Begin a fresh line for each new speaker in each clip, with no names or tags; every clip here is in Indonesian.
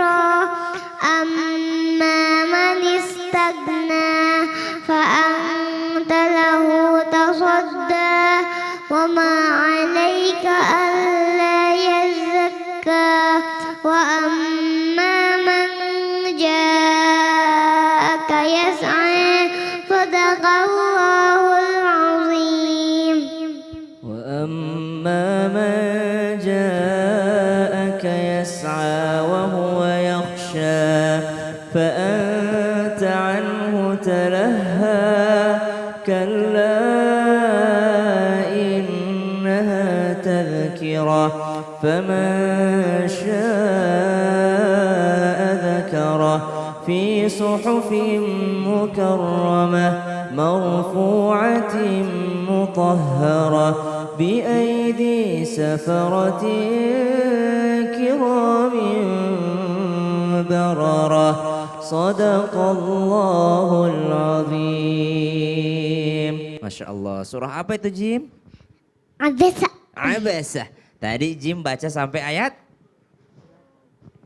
ذكرى أما من استغنى فأنت له تصدى وما عليك ألا يزكى وأما من جاءك يسعى صدق الله العظيم
وأما من جاءك يسعى وهو يخشى فأنت عنه تلهى كلا إنها تذكرة فمن شاء ذكره في صحف مكرمة مرفوعة مطهرة بأيدي سفرة كرام بررة صدق الله العظيم. Masya Allah. Surah apa itu Jim?
Abasa.
Abasa. Tadi Jim baca sampai ayat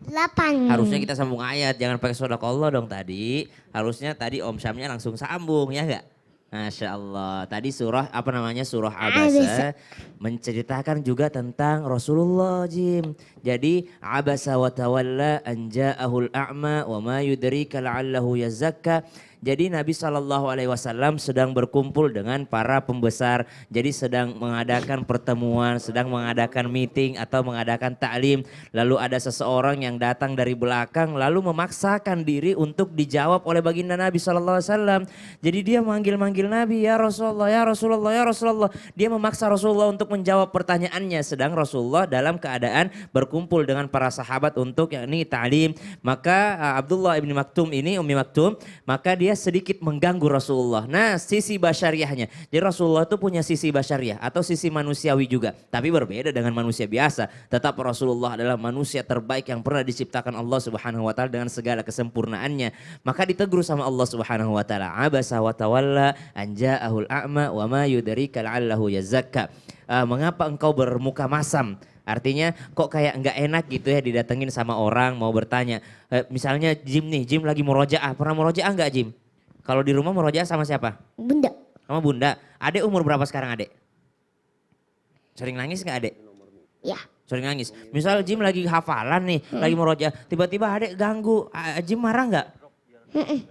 8.
Harusnya kita sambung ayat, jangan pakai sodaqallah dong tadi. Harusnya tadi Om Syamnya langsung sambung, ya enggak? Masya Allah. Tadi surah apa namanya, surah Abasa menceritakan juga tentang Rasulullah Jim. Jadi Abasa wa tawalla an ja'ahul a'ma wa ma yudrika la'allahu yazakka. Jadi Nabi SAW sedang berkumpul dengan para pembesar. Jadi sedang mengadakan pertemuan, sedang mengadakan meeting atau mengadakan ta'lim. Lalu ada seseorang yang datang dari belakang lalu memaksakan diri untuk dijawab oleh baginda Nabi SAW. Jadi dia manggil-manggil Nabi, ya Rasulullah, ya Rasulullah, ya Rasulullah. Dia memaksa Rasulullah untuk menjawab pertanyaannya. Sedang Rasulullah dalam keadaan berkumpul dengan para sahabat untuk yakni ta'lim. Maka Abdullah ibn Maktum ini, Ummi Maktum, maka dia sedikit mengganggu Rasulullah. Nah, sisi basyariahnya. Jadi Rasulullah itu punya sisi basyariah atau sisi manusiawi juga. Tapi berbeda dengan manusia biasa. Tetap Rasulullah adalah manusia terbaik yang pernah diciptakan Allah Subhanahu wa taala dengan segala kesempurnaannya. Maka ditegur sama Allah Subhanahu wa taala. Abasa wa tawalla an ja'ahul a'ma wa ma yudrika la'allahu yazakka. Mengapa engkau bermuka masam? Artinya kok kayak nggak enak gitu ya didatengin sama orang mau bertanya. Misalnya Jim nih, Jim lagi murojaah. Pernah murojaah nggak Jim? Kalau di rumah murojaah sama siapa?
Bunda.
Sama bunda. Adek umur berapa sekarang adek? Sering nangis nggak adek?
Ya.
Sering nangis. Misal Jim lagi hafalan nih, lagi murojaah. Tiba-tiba adek ganggu. Jim marah nggak?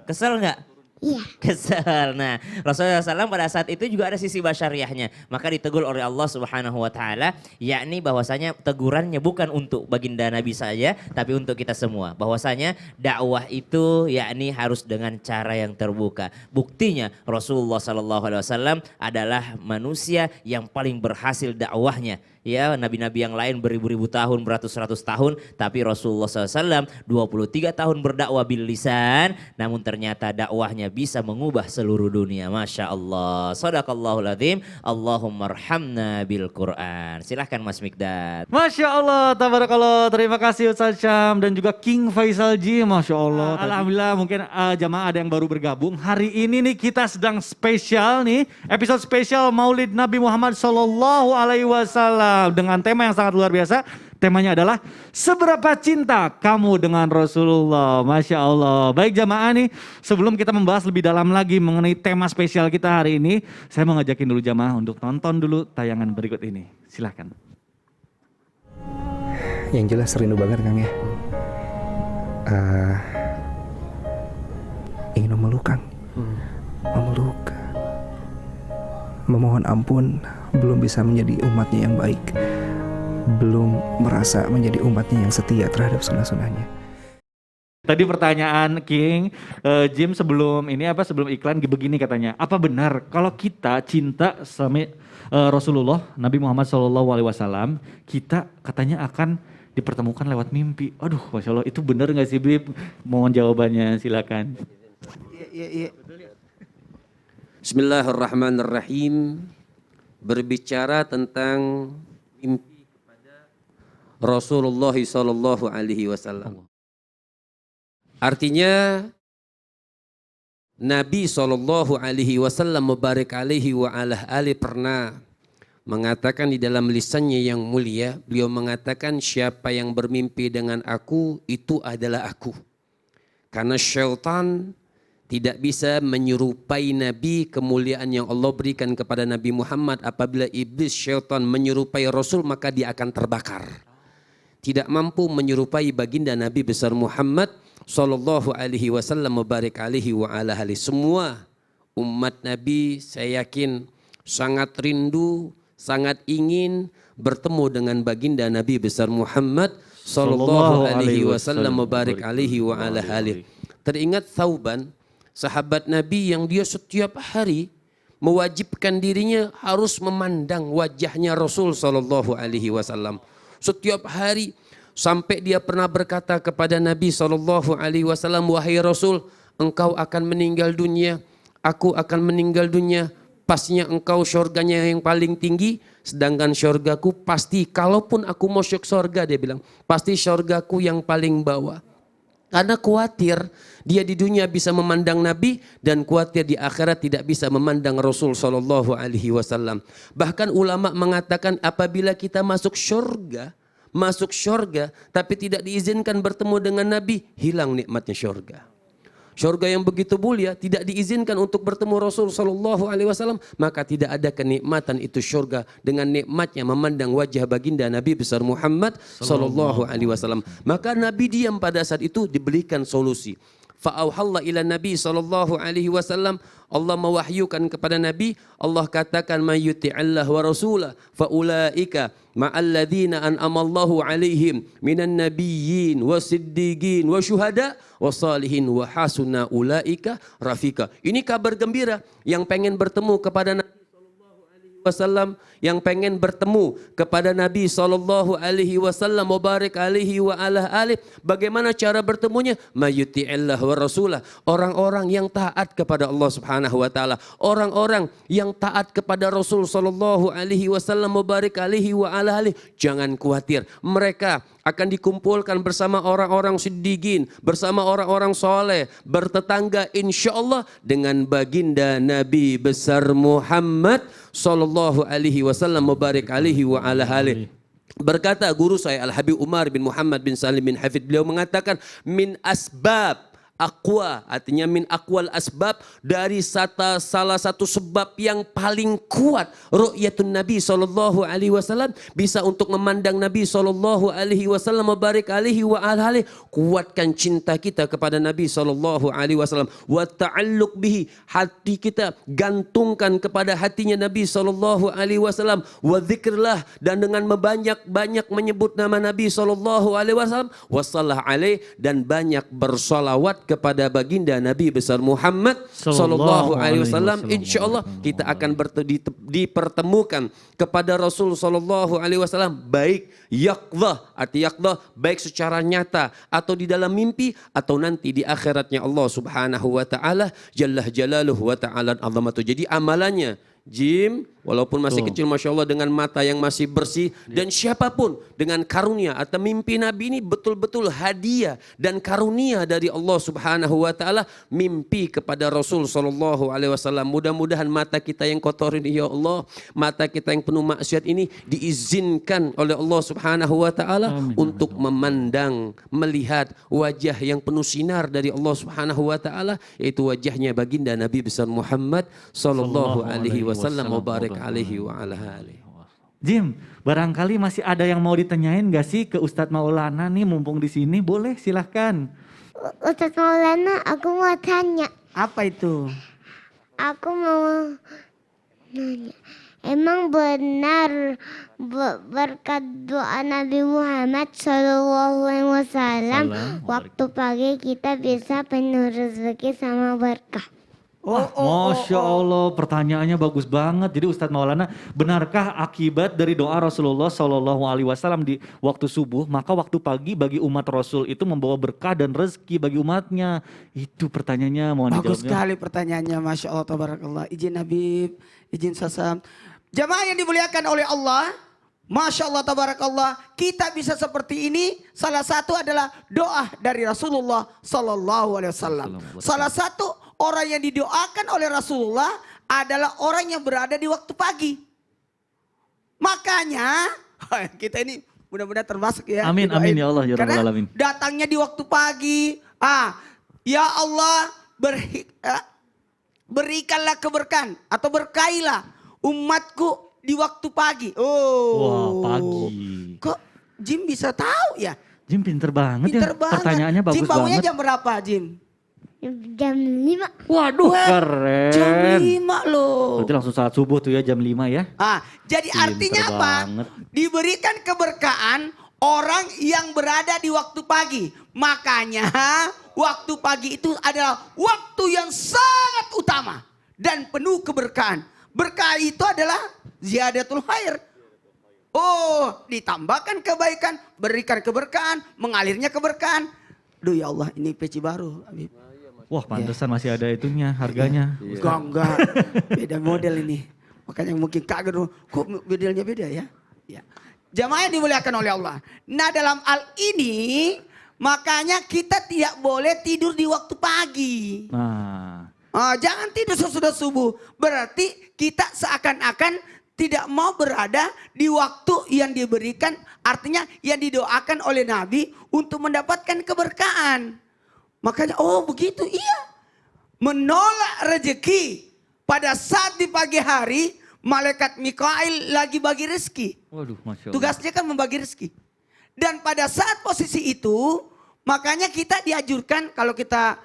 Kesel nggak?
Iya.
Kesel. Nah, Rasulullah SAW pada saat itu juga ada sisi basyariahnya. Maka ditegur oleh Allah Subhanahu wa taala, yakni bahwasanya tegurannya bukan untuk baginda Nabi saja, tapi untuk kita semua. Bahwasanya dakwah itu yakni harus dengan cara yang terbuka. Buktinya Rasulullah SAW adalah manusia yang paling berhasil dakwahnya. Ya, nabi-nabi yang lain beribu-ribu tahun, beratus-ratus tahun, tapi Rasulullah SAW 23 tahun berdakwah bil lisan, namun ternyata dakwahnya bisa mengubah seluruh dunia. Masya Allah. Sadaqallahul adzim. Allahumma arhamna bil Quran. Silahkan Mas Mikdad.
Masya Allah, tabarakallah. Terima kasih Ustaz Syam dan juga King Faisal Ji. Masya Allah. Alhamdulillah mungkin jamaah ada yang baru bergabung. Hari ini nih kita sedang spesial nih. Episode spesial Maulid Nabi Muhammad Sallallahu Alaihi Wasallam. Dengan tema yang sangat luar biasa. Temanya adalah seberapa cinta kamu dengan Rasulullah. Masya Allah. Baik jamaah nih, sebelum kita membahas lebih dalam lagi mengenai tema spesial kita hari ini, saya mau ngajakin dulu jamaah untuk nonton dulu tayangan berikut ini. Silahkan.
Yang jelas rindu banget Kang ya. Ingin memeluk Kang. Memeluk. Memohon ampun belum bisa menjadi umatnya yang baik. Belum merasa menjadi umatnya yang setia terhadap sunnah-sunnahnya.
Tadi pertanyaan King, Jim sebelum iklan begini katanya, apa benar kalau kita cinta sama Rasulullah Nabi Muhammad SAW, kita katanya akan dipertemukan lewat mimpi. Aduh, Masya Allah, itu benar nggak sih Bib? Mohon jawabannya, silakan.
Iya. Bismillahirrahmanirrahim. Berbicara tentang mimpi kepada Rasulullah sallallahu alaihi wasallam. Artinya Nabi sallallahu alaihi wasallam mubarak alaihi wa ala ali pernah mengatakan di dalam lisannya yang mulia, beliau mengatakan siapa yang bermimpi dengan aku itu adalah aku. Karena syaitan tidak bisa menyerupai Nabi kemuliaan yang Allah berikan kepada Nabi Muhammad. Apabila iblis syaitan menyerupai Rasul maka dia akan terbakar. Tidak mampu menyerupai baginda Nabi besar Muhammad sallallahu alaihi wasallam mubarak alaihi wa ala alihi. Semua umat Nabi saya yakin sangat rindu, sangat ingin bertemu dengan baginda Nabi besar Muhammad sallallahu alaihi wasallam mubarak alaihi wa ala alihi. Teringat Thauban, sahabat Nabi yang dia setiap hari mewajibkan dirinya harus memandang wajahnya Rasul sallallahu alaihi wasallam. Setiap hari sampai dia pernah berkata kepada Nabi sallallahu alaihi wasallam, wahai Rasul, engkau akan meninggal dunia, aku akan meninggal dunia. Pastinya engkau syurganya yang paling tinggi, sedangkan syurgaku pasti, kalaupun aku masuk syurga, dia bilang, pasti syurgaku yang paling bawah. Karena khawatir dia di dunia bisa memandang Nabi dan khawatir di akhirat tidak bisa memandang Rasul sallallahu alaihi wasallam. Bahkan ulama mengatakan apabila kita masuk syurga tapi tidak diizinkan bertemu dengan Nabi, hilang nikmatnya syurga. Syurga yang begitu mulia tidak diizinkan untuk bertemu Rasul sallallahu alaihi wasallam, maka tidak ada kenikmatan itu syurga dengan nikmatnya memandang wajah baginda Nabi besar Muhammad sallallahu alaihi wasallam. Maka Nabi diam pada saat itu, diberikan solusi. Fa'auhallah ila Nabi sallallahu alaihi wasallam, Allah mewahyukan kepada Nabi, Allah katakan may yuti'illah wa rasulah faulaika ma'alladzina an'amallahu alaihim minan nabiyyin wasiddiqin wa syuhada wa salihin wa hasuna ulaika rafika. Ini kabar gembira yang pengen bertemu kepada Nabi wasallam, yang pengen bertemu kepada Nabi sallallahu alaihi wasallam mubarak alaihi wa ala alihi. Bagaimana cara bertemunya? Mayyuti'illah wa rasulah, orang-orang yang taat kepada Allah Subhanahu wa taala, orang-orang yang taat kepada Rasul sallallahu alaihi wasallam mubarak alaihi wa ala alihi. Jangan khawatir, mereka akan dikumpulkan bersama orang-orang siddiqin, bersama orang-orang soleh, bertetangga insyaallah dengan baginda Nabi besar Muhammad sallallahu alaihi wasallam mubarak alaihi wa ala alihi. Berkata guru saya Al-Habib Umar bin Muhammad bin Salim bin Hafid, beliau mengatakan min asbab aqwa, artinya min aqwal asbab, dari salah satu sebab yang paling kuat ru'yatun Nabi sallallahu alaihi wasallam, bisa untuk memandang Nabi sallallahu alaihi wasallam mubarak alaihi wa alihi. Kuatkan cinta kita kepada Nabi sallallahu alaihi wasallam, wa ta'alluq bihi, hati kita gantungkan kepada hatinya Nabi sallallahu alaihi wasallam, wa dzikrillah, dan dengan banyak menyebut nama Nabi sallallahu alaihi wasallam, wassallallahu alaihi, dan banyak bersolawat kepada baginda Nabi besar Muhammad sallallahu alaihi wasallam. Insyaallah kita akan dipertemukan kepada Rasul sallallahu alaihi wasallam, baik yaqdhah, arti yaqdhah baik secara nyata atau di dalam mimpi, atau nanti di akhiratnya Allah Subhanahu wa taala jalla jalaluhu wa ta'ala azamatu. Jadi amalannya Jim, walaupun masih kecil Masya Allah, dengan mata yang masih bersih, dan siapapun dengan karunia atau mimpi Nabi ini betul-betul hadiah dan karunia dari Allah Subhanahu wa taala, mimpi kepada Rasul sallallahu alaihi wasallam. Mudah-mudahan mata kita yang kotor ini ya Allah, mata kita yang penuh maksiat ini diizinkan oleh Allah Subhanahu wa taala untuk memandang, melihat wajah yang penuh sinar dari Allah Subhanahu wa taala, yaitu wajahnya baginda Nabi besar Muhammad sallallahu alaihi wasallam mubarak alaihi wa ala alihi.
Jim, barangkali masih ada yang mau ditanyain gak sih ke Ustadz Maulana nih, mumpung di sini? Boleh, silahkan.
Ustadz Maulana, aku mau tanya.
Apa itu?
Aku mau nanya. Emang benar berkat doa Nabi Muhammad Sallallahu Alaihi Wasallam waktu pagi kita bisa penuh rezeki sama berkah?
Masya Allah, pertanyaannya bagus banget. Jadi Ustadz Maulana, benarkah akibat dari doa Rasulullah Sallallahu Alaihi Wasallam di waktu subuh, maka waktu pagi bagi umat Rasul itu membawa berkah dan rezeki bagi umatnya? Itu pertanyaannya, mohon dijawabnya.
Bagus sekali pertanyaannya, Masya Allah, tabarakallah. Izin Habib, izin Sasam. Jamaah yang dimuliakan oleh Allah, Masya Allah, tabarakallah, kita bisa seperti ini. Salah satu adalah doa dari Rasulullah Sallallahu Alaihi Wasallam. Salah satu orang yang didoakan oleh Rasulullah adalah orang yang berada di waktu pagi. Makanya kita ini mudah-mudahan termasuk ya.
Amin,
didoain.
amin ya Allah, ya
Karena
Rabbal Alamin.
datangnya di waktu pagi. Ya Allah berikanlah keberkahan atau berkailah umatku di waktu pagi.
Wah, pagi.
Kok Jim bisa tahu ya?
Jim pinter banget
Pinter
ya.
banget.
Pertanyaannya bagus
Jim bangunnya
banget.
jam berapa Jim?
Jam 5.
Waduh, keren.
Jam 5 loh.
Berarti langsung salat subuh tuh ya jam 5 ya.
Jadi
Pinter
artinya apa?
banget.
Diberikan keberkahan orang yang berada di waktu pagi. Makanya waktu pagi itu adalah waktu yang sangat utama dan penuh keberkahan. Berkah itu adalah ziyadatul khair. Ditambahkan kebaikan, berikan keberkahan, mengalirnya keberkahan. Duh ya Allah, ini peci baru, Habib.
Wah, pantesan masih ada itunya, harganya.
Enggak. Beda model ini. Makanya mungkin kaget, kok modelnya beda ya? Ya. Jamaah yang dimuliakan oleh Allah. Nah, dalam hal ini makanya kita tidak boleh tidur di waktu pagi.
Nah,
Jangan tidur sesudah subuh. Berarti kita seakan-akan tidak mau berada di waktu yang diberikan. Artinya yang didoakan oleh Nabi untuk mendapatkan keberkahan. Makanya begitu iya. Menolak rezeki pada saat di pagi hari malaikat Mikail lagi bagi rezeki.
waduh, Masya Allah.
Tugasnya kan membagi rezeki. Dan pada saat posisi itu makanya kita dianjurkan kalau kita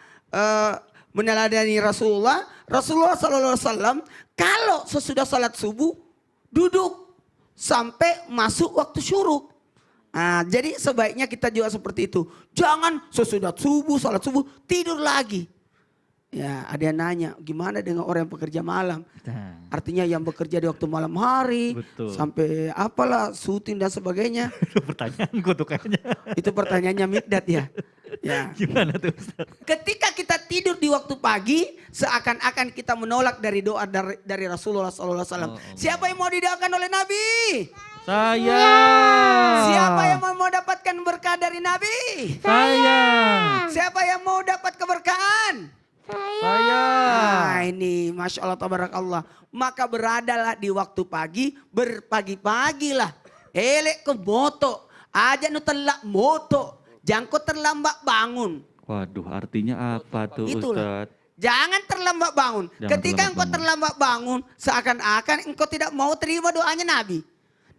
meneladani Rasulullah SAW kalau sesudah salat subuh duduk sampai masuk waktu syuruk. Jadi sebaiknya kita juga seperti itu. Jangan sesudah subuh, salat subuh tidur lagi. Ya, ada yang nanya, gimana dengan orang yang bekerja malam?
Nah,
Artinya yang bekerja di waktu malam hari,
Betul.
sampai apalah, syuting dan sebagainya.
itu pertanyaanku tuh kayaknya.
Itu pertanyaannya Mikdad ya. Ya.
Gimana tuh Ustaz?
Ketika kita tidur di waktu pagi, seakan-akan kita menolak dari doa dari Rasulullah SAW. Siapa yang mau didoakan oleh Nabi?
Saya.
Siapa yang mau dapatkan berkah dari Nabi?
Saya.
Siapa yang mau dapat keberkahan?
Saya.
Ini Masya Allah tabarakallah. Maka beradalah di waktu pagi, berpagi-pagilah. Elek ke moto, aja nu telak moto, jangko terlambat bangun.
Waduh, artinya apa tuh
Itulah.
Ustaz?
Jangan terlambat bangun.
Jangan
Ketika
terlambat
engkau
bangun.
terlambat bangun, seakan-akan engkau tidak mau terima doanya Nabi.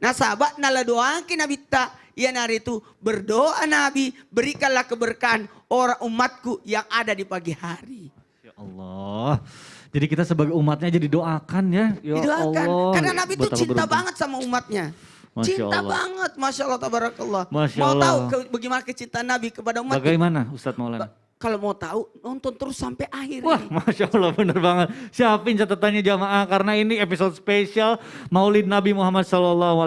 Nah sahabat, nala doakan Nabi tak. Ya hari itu berdoa Nabi, berikanlah keberkahan orang umatku yang ada di pagi hari.
Ya Allah. Jadi kita sebagai umatnya jadi doakan ya. Ya
Didoakan.
Allah.
Karena Nabi itu
Betapa
cinta
beruntung.
banget sama umatnya.
Masya
Cinta
Allah.
banget, Masya Allah tabarakallah.
Masya
Mau
Allah.
tahu bagaimana kecintaan Nabi kepada umatnya?
Bagaimana Ustadz Maulana?
Kalau mau tahu, nonton terus sampai akhir.
Wah,
ini.
Masya Allah bener banget. Siapin catatannya jamaah karena ini episode spesial Maulid Nabi Muhammad SAW.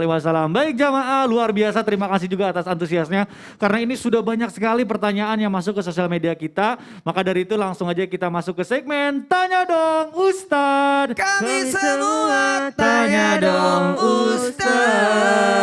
Baik jamaah, luar biasa. Terima kasih juga atas antusiasnya. Karena ini sudah banyak sekali pertanyaan yang masuk ke sosial media kita. Maka dari itu langsung aja kita masuk ke segmen Tanya Dong Ustadz.
Kami semua tanya dong Ustadz.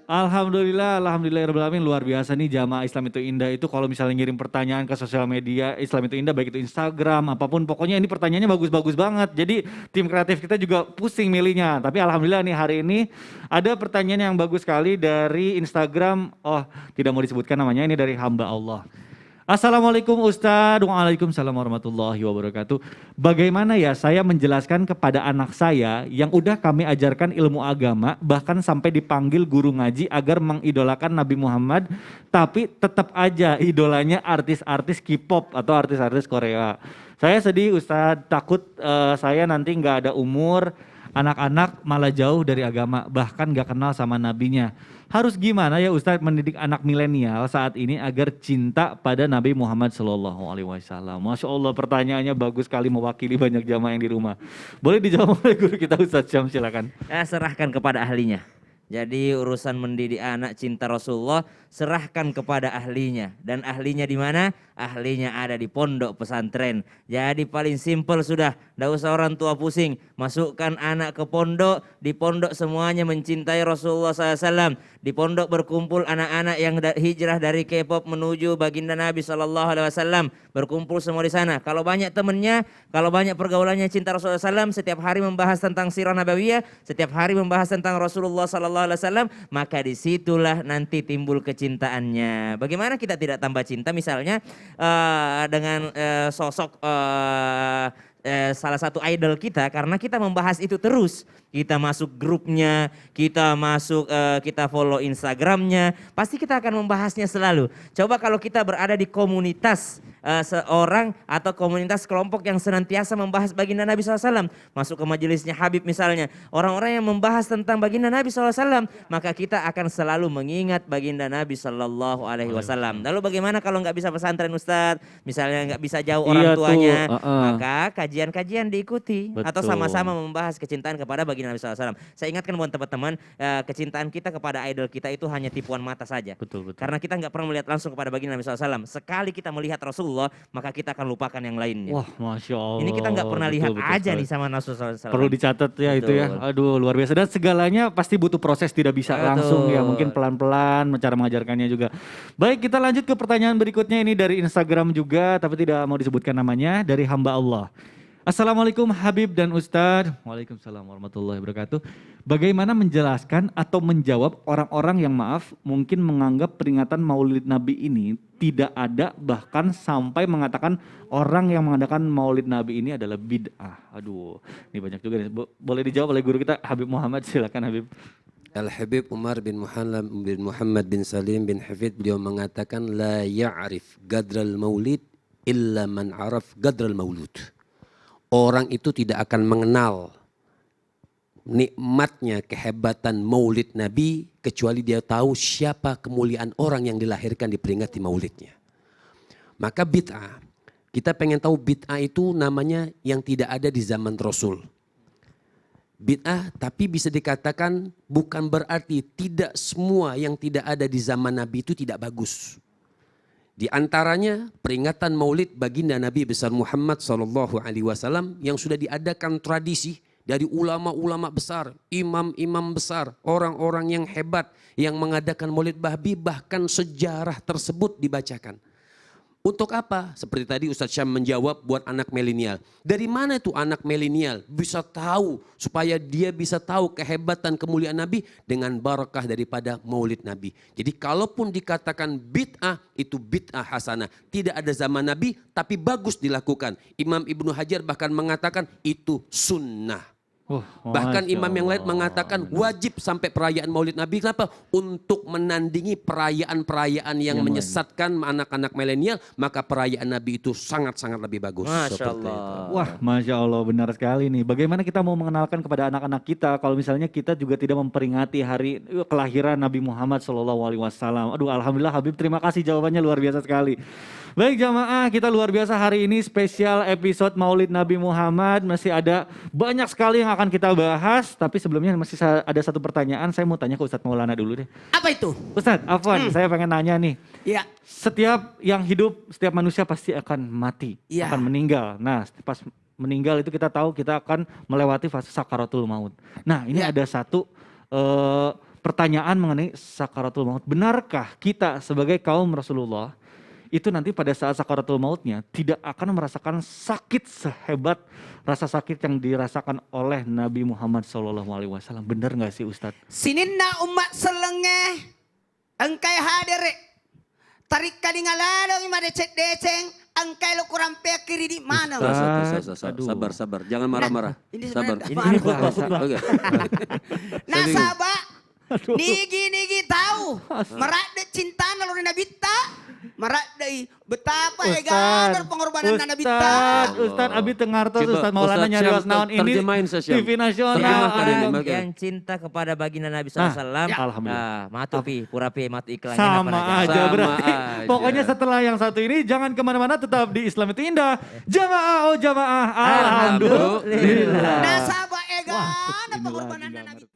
Alhamdulillahirrahmanirrahim. Luar biasa nih jamaah Islam itu indah itu kalau misalnya ngirim pertanyaan ke sosial media Islam itu indah baik itu Instagram apapun pokoknya ini pertanyaannya bagus-bagus banget. Jadi tim kreatif kita juga pusing milihnya. Tapi alhamdulillah nih hari ini ada pertanyaan yang bagus sekali dari Instagram. Tidak mau disebutkan namanya, ini dari hamba Allah. Assalamualaikum Ustadz, waalaikumsalam warahmatullahi wabarakatuh. Bagaimana ya saya menjelaskan kepada anak saya yang udah kami ajarkan ilmu agama, bahkan sampai dipanggil guru ngaji agar mengidolakan Nabi Muhammad, tapi tetap aja idolanya artis-artis K-pop atau artis-artis Korea. Saya sedih Ustadz, takut saya nanti nggak ada umur, anak-anak malah jauh dari agama, bahkan gak kenal sama nabinya. Harus gimana ya Ustadz mendidik anak milenial saat ini agar cinta pada Nabi Muhammad SAW? Masya Allah pertanyaannya bagus sekali mewakili banyak jamaah yang di rumah. Boleh dijawab oleh guru kita Ustadz Syam, silakan.
Serahkan kepada ahlinya. Jadi urusan mendidik anak cinta Rasulullah serahkan kepada ahlinya. Dan ahlinya di mana? Ahlinya ada di pondok pesantren. Jadi paling simpel sudah, tidak usah orang tua pusing. Masukkan anak ke pondok, di pondok semuanya mencintai Rasulullah SAW. Di pondok berkumpul anak-anak yang hijrah dari K-pop menuju baginda Nabi SAW. Berkumpul semua di sana. Kalau banyak temennya, kalau banyak pergaulannya cinta Rasulullah SAW, setiap hari membahas tentang sirah nabawiyah, setiap hari membahas tentang Rasulullah SAW, maka disitulah nanti timbul kecintaannya. Bagaimana kita tidak tambah cinta misalnya dengan sosok salah satu idol kita, karena kita membahas itu terus. Kita masuk grupnya, kita masuk, kita follow Instagramnya, pasti kita akan membahasnya selalu. Coba kalau kita berada di komunitas seorang atau komunitas kelompok yang senantiasa membahas baginda Nabi SAW. Masuk ke majelisnya Habib misalnya, orang-orang yang membahas tentang baginda Nabi SAW, maka kita akan selalu mengingat baginda Nabi SAW. Lalu bagaimana kalau nggak bisa pesantren Ustadz, misalnya nggak bisa jauh orang tuanya, maka kajian-kajian diikuti.
Betul.
Atau sama-sama membahas kecintaan kepada baginda Nabi SAW. Saya ingatkan buat teman-teman, kecintaan kita kepada idol kita itu hanya tipuan mata saja.
Betul.
Karena kita nggak pernah melihat langsung kepada baginda Nabi SAW. Sekali kita melihat Rasulullah, maka kita akan lupakan yang lainnya.
Wah, Masya Allah.
Ini kita nggak pernah lihat aja
sekali.
nih sama Rasulullah SAW.
Perlu dicatat ya itu ya.
Betul.
Aduh, luar biasa. Dan segalanya pasti butuh proses, tidak bisa
Betul.
langsung ya. Mungkin pelan-pelan cara mengajarkannya juga. Baik, kita lanjut ke pertanyaan berikutnya, ini dari Instagram juga, tapi tidak mau disebutkan namanya, dari hamba Allah. Assalamualaikum Habib dan Ustadz. Waalaikumsalam warahmatullahi wabarakatuh. Bagaimana menjelaskan atau menjawab orang-orang yang mungkin menganggap peringatan Maulid Nabi ini tidak ada, bahkan sampai mengatakan orang yang mengadakan Maulid Nabi ini adalah bid'ah. Aduh, ini banyak juga nih. Boleh dijawab oleh guru kita Habib Muhammad, silakan Habib.
Al-Habib Umar bin Muhammad bin Salim bin Hafid, beliau mengatakan la ya'rif gadral maulid illa man araf gadral maulud. Orang itu tidak akan mengenal nikmatnya, kehebatan maulid Nabi kecuali dia tahu siapa kemuliaan orang yang dilahirkan diperingati maulidnya. Maka bid'ah, kita pengen tahu bid'ah itu namanya yang tidak ada di zaman Rasul. Bid'ah tapi bisa dikatakan bukan berarti tidak semua yang tidak ada di zaman Nabi itu tidak bagus. Di antaranya peringatan maulid baginda Nabi besar Muhammad SAW yang sudah diadakan tradisi dari ulama-ulama besar, imam-imam besar, orang-orang yang hebat yang mengadakan maulid Nabi, bahkan sejarah tersebut dibacakan. Untuk apa? Seperti tadi Ustadz Syam menjawab buat anak milenial. Dari mana itu anak milenial bisa tahu, supaya dia bisa tahu kehebatan kemuliaan Nabi dengan barakah daripada maulid Nabi. Jadi kalaupun dikatakan bid'ah, itu bid'ah hasanah. Tidak ada zaman Nabi tapi bagus dilakukan. Imam Ibnu Hajar bahkan mengatakan itu sunnah. Bahkan imam yang lain mengatakan wajib sampai perayaan maulid Nabi. Kenapa? Untuk menandingi perayaan-perayaan yang menyesatkan anak-anak milenial, maka perayaan Nabi itu sangat-sangat lebih bagus.
Masya Allah.
Wah, Masya Allah, benar sekali nih. Bagaimana kita mau mengenalkan kepada anak-anak kita kalau misalnya kita juga tidak memperingati hari kelahiran Nabi Muhammad SAW. Aduh, alhamdulillah Habib, terima kasih, jawabannya luar biasa sekali. Baik jamaah, kita luar biasa hari ini spesial episode Maulid Nabi Muhammad. Masih ada banyak sekali yang akan kita bahas, tapi sebelumnya masih ada satu pertanyaan. Saya mau tanya ke Ustadz Maulana dulu deh.
Apa itu?
Ustadz, Afwan, saya pengen nanya nih.
Iya.
Setiap yang hidup, setiap manusia pasti akan mati,
Iya.
akan meninggal. Nah, pas meninggal itu kita tahu kita akan melewati fase sakaratul maut. Nah, ini ada satu pertanyaan mengenai sakaratul maut. Benarkah kita sebagai kaum Rasulullah itu nanti pada saat sakaratul mautnya tidak akan merasakan sakit sehebat rasa sakit yang dirasakan oleh Nabi Muhammad SAW? Benar nggak sih Ustadz?
Sininna umat selengeh engkai hadir tarik kadingaladong ima deceng engkai lo kurang pekiri di mana?
Sabar, jangan marah-marah.
Ini
Sabar.
sebenarnya
bahasa.
Oke.
Nasabah nigi tahu merak de cinta lalu Nabi ta merak de betapa egar pengorbanan Nabi ta.
Ustadz Abi Tengartos,
Coba,
Ustadz Maulana
Ustadz
nyarios
Syam,
naon ini
terjemahin, Ustadz Syam.
TV nasional.
Terjemahkan ini, Bang.
Yang cinta kepada baginda Nabi SAW.
Alhamdulillah.
Matupi, purapi, matu iklannya.
Sama aja
Sama
berarti.
aja.
Pokoknya setelah yang satu ini jangan kemana-mana, tetap di Islam itu indah. Jamaah, oh jamaah, alhamdulillah.
Nasabah egar pengorbanan Nabi.